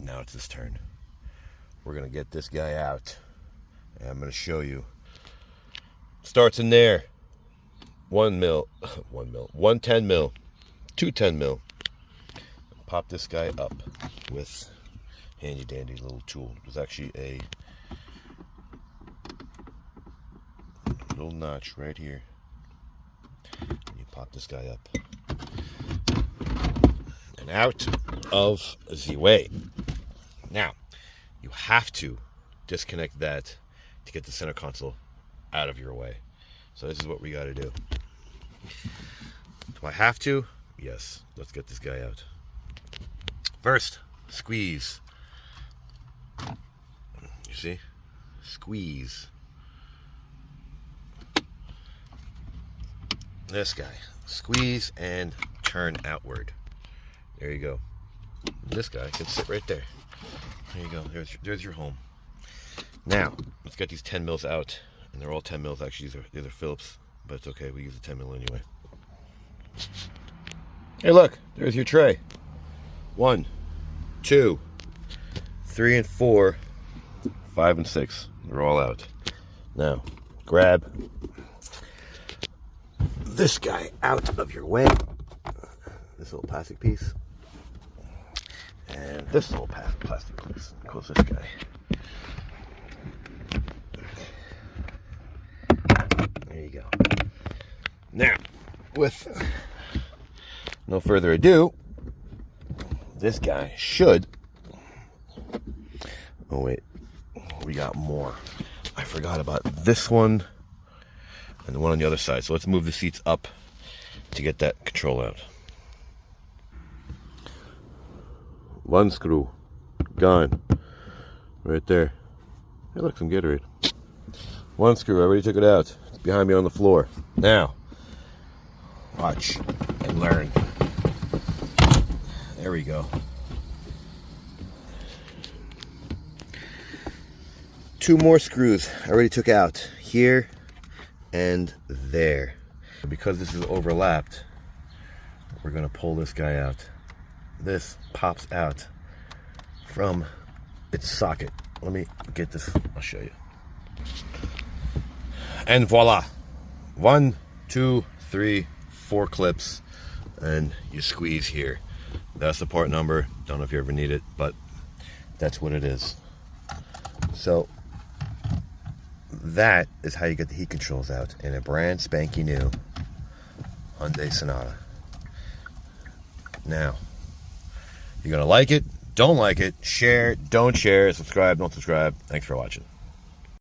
now it's his turn. We're gonna get this guy out, and I'm gonna show you. Starts in there. 1 mil, 1 10 mil, 2 10 mil. Pop this guy up with handy dandy little tool. It was actually a little notch right here. You pop this guy up and out of the way. Now, you have to disconnect that to get the center console out of your way. So this is what we got to do. Do I have to? Yes. Let's get this guy out. First, squeeze. You see? Squeeze. This guy. Squeeze and turn outward. There you go. This guy can sit right there. There you go. There's your home. Now, let's get these 10 mils out. And they're all 10 mils. Actually, these are Phillips. But it's okay. We use a 10 mil anyway. Hey, look. There's your tray. 1, 2, 3, and 4, 5, and 6. They're all out. Now, grab this guy out of your way. This little plastic piece. And this little plastic piece. Close this guy. There you go. Now, with no further ado, this guy should... Oh, wait. We got more. I forgot about this one and the one on the other side. So let's move the seats up to get that control out. One screw. Gone. Right there. Hey, look, some Gatorade. One screw. I already took it out. It's behind me on the floor. Now, watch and learn. There we go. 2 more screws I already took out. Here and there. Because this is overlapped, we're going to pull this guy out. This pops out from its socket. Let me get this. I'll show you. And voila. 1, 2, 3, 4 clips. And you squeeze here. That's the part number. Don't know if you ever need it, but that's what it is. So that is how you get the heat controls out in a brand spanky new Hyundai Sonata. Now, you're gonna like it, don't like it, share, don't share, subscribe, don't subscribe. Thanks for watching.